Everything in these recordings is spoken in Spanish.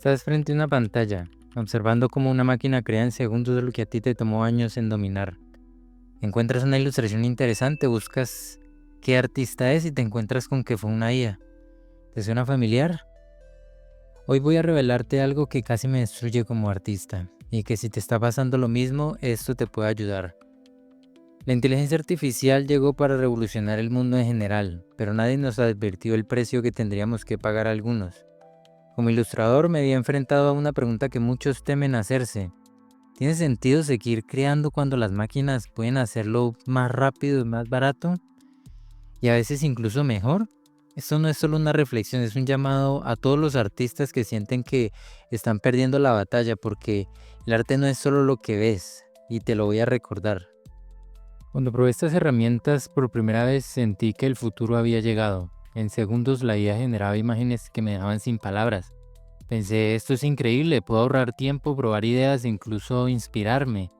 Estás frente a una pantalla, observando cómo una máquina crea en segundos lo que a ti te tomó años en dominar. Encuentras una ilustración interesante, buscas qué artista es y te encuentras con que fue una IA. ¿Te suena familiar? Hoy voy a revelarte algo que casi me destruye como artista, y que si te está pasando lo mismo, esto te puede ayudar. La inteligencia artificial llegó para revolucionar el mundo en general, pero nadie nos advirtió el precio que tendríamos que pagar algunos. Como ilustrador me había enfrentado a una pregunta que muchos temen hacerse. ¿Tiene sentido seguir creando cuando las máquinas pueden hacerlo más rápido y más barato? Y a veces incluso mejor. Esto no es solo una reflexión, es un llamado a todos los artistas que sienten que están perdiendo la batalla, porque el arte no es solo lo que ves, y te lo voy a recordar. Cuando probé estas herramientas por primera vez sentí que el futuro había llegado. En segundos la IA generaba imágenes que me dejaban sin palabras. Pensé, esto es increíble, puedo ahorrar tiempo, probar ideas e incluso inspirarme.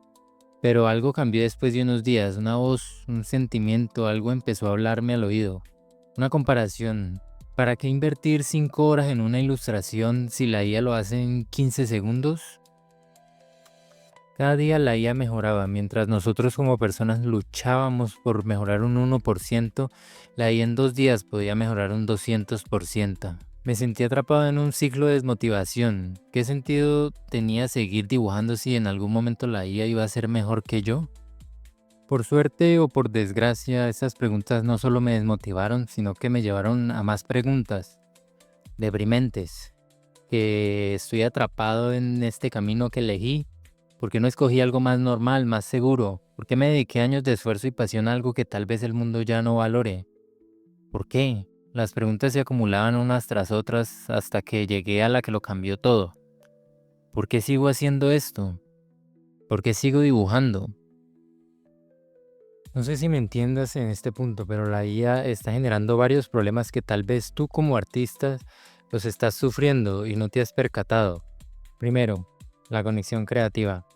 Pero algo cambió después de unos días, una voz, un sentimiento, algo empezó a hablarme al oído. Una comparación. ¿Para qué invertir 5 horas en una ilustración si la IA lo hace en 15 segundos? Cada día la IA mejoraba, mientras nosotros como personas luchábamos por mejorar un 1%, la IA en 2 días podía mejorar un 200%. Me sentí atrapado en un ciclo de desmotivación. ¿Qué sentido tenía seguir dibujando si en algún momento la IA iba a ser mejor que yo? Por suerte o por desgracia, estas preguntas no solo me desmotivaron, sino que me llevaron a más preguntas deprimentes. Que estoy atrapado en este camino que elegí. ¿Por qué no escogí algo más normal, más seguro? ¿Por qué me dediqué años de esfuerzo y pasión a algo que tal vez el mundo ya no valore? ¿Por qué? Las preguntas se acumulaban unas tras otras hasta que llegué a la que lo cambió todo. ¿Por qué sigo haciendo esto? ¿Por qué sigo dibujando? No sé si me entiendas en este punto, pero la IA está generando varios problemas que tal vez tú como artista los estás sufriendo y no te has percatado. Primero, la conexión creativa.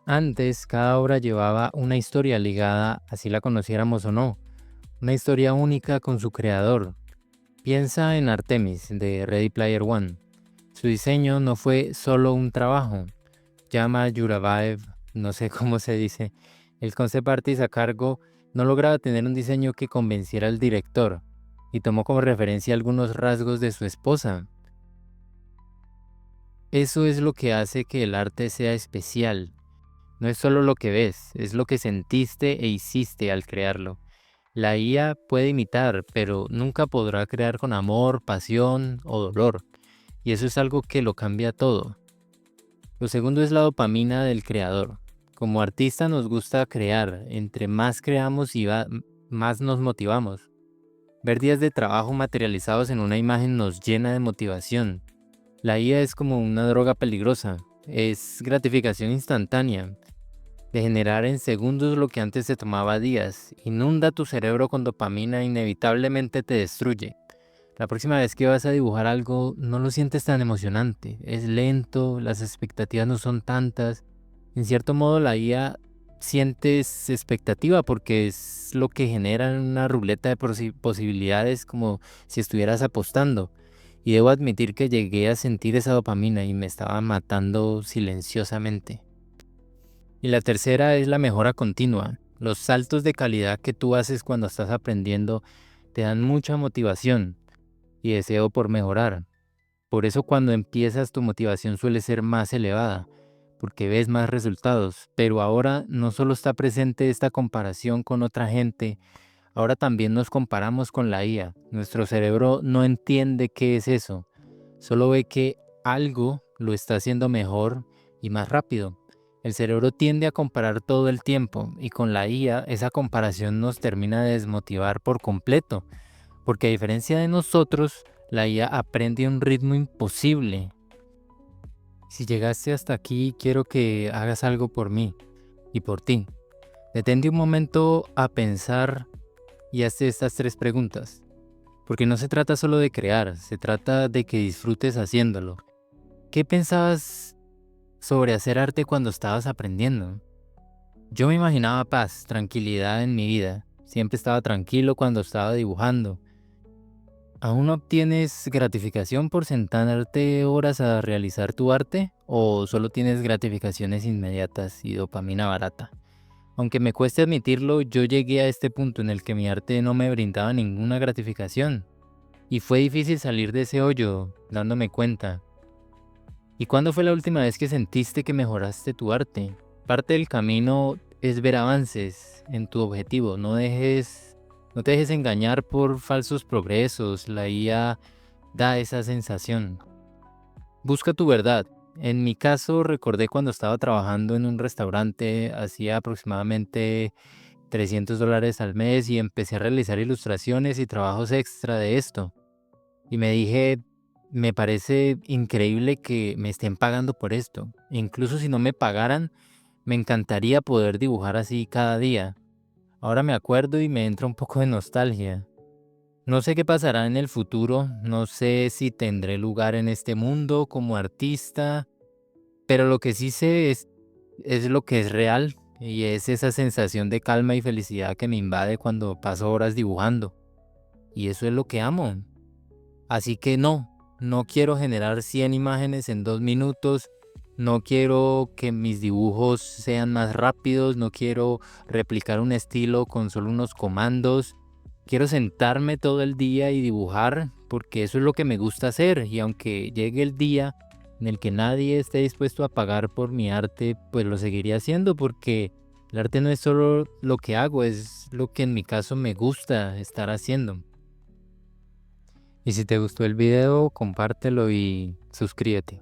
Antes, cada obra llevaba una historia ligada, así la conociéramos o no, una historia única con su creador. Piensa en Artemis de Ready Player One. Su diseño no fue solo un trabajo. Llama Yurabaev, no sé cómo se dice, el concept artist a cargo no lograba tener un diseño que convenciera al director y tomó como referencia algunos rasgos de su esposa. Eso es lo que hace que el arte sea especial. No es solo lo que ves, es lo que sentiste e hiciste al crearlo. La IA puede imitar, pero nunca podrá crear con amor, pasión o dolor. Y eso es algo que lo cambia todo. Lo segundo es la dopamina del creador. Como artista nos gusta crear. Entre más creamos más nos motivamos. Ver días de trabajo materializados en una imagen nos llena de motivación. La IA es como una droga peligrosa. Es gratificación instantánea de generar en segundos lo que antes se tomaba días. Inunda tu cerebro con dopamina e inevitablemente te destruye. La próxima vez que vas a dibujar algo no lo sientes tan emocionante. Es lento, las expectativas no son tantas. En cierto modo la IA sientes expectativa porque es lo que genera una ruleta de posibilidades, como si estuvieras apostando. Y debo admitir que llegué a sentir esa dopamina y me estaba matando silenciosamente. Y la tercera es la mejora continua. Los saltos de calidad que tú haces cuando estás aprendiendo te dan mucha motivación y deseo por mejorar. Por eso cuando empiezas tu motivación suele ser más elevada, porque ves más resultados. Pero ahora no solo está presente esta comparación con otra gente, ahora también nos comparamos con la IA. Nuestro cerebro no entiende qué es eso, solo ve que algo lo está haciendo mejor y más rápido. El cerebro tiende a comparar todo el tiempo y con la IA esa comparación nos termina de desmotivar por completo, porque a diferencia de nosotros, la IA aprende a un ritmo imposible. Si llegaste hasta aquí, quiero que hagas algo por mí y por ti. Detente un momento a pensar y hazte estas 3 preguntas, porque no se trata solo de crear, se trata de que disfrutes haciéndolo. ¿Qué pensabas sobre hacer arte cuando estabas aprendiendo? Yo me imaginaba paz, tranquilidad en mi vida. Siempre estaba tranquilo cuando estaba dibujando. ¿Aún no obtienes gratificación por sentarte horas a realizar tu arte? ¿O solo tienes gratificaciones inmediatas y dopamina barata? Aunque me cueste admitirlo, yo llegué a este punto en el que mi arte no me brindaba ninguna gratificación. Y fue difícil salir de ese hoyo, dándome cuenta. ¿Y cuándo fue la última vez que sentiste que mejoraste tu arte? Parte del camino es ver avances en tu objetivo. No te dejes engañar por falsos progresos. La IA da esa sensación. Busca tu verdad. En mi caso, recordé cuando estaba trabajando en un restaurante, hacía aproximadamente $300 al mes y empecé a realizar ilustraciones y trabajos extra de esto. Y me dije, me parece increíble que me estén pagando por esto. Incluso si no me pagaran, me encantaría poder dibujar así cada día. Ahora me acuerdo y me entra un poco de nostalgia. No sé qué pasará en el futuro, no sé si tendré lugar en este mundo como artista, pero lo que sí sé es lo que es real y es esa sensación de calma y felicidad que me invade cuando paso horas dibujando. Y eso es lo que amo. Así que no quiero generar 100 imágenes en 2 minutos, no quiero que mis dibujos sean más rápidos, no quiero replicar un estilo con solo unos comandos. Quiero sentarme todo el día y dibujar porque eso es lo que me gusta hacer y aunque llegue el día en el que nadie esté dispuesto a pagar por mi arte, pues lo seguiré haciendo porque el arte no es solo lo que hago, es lo que en mi caso me gusta estar haciendo. Y si te gustó el video, compártelo y suscríbete.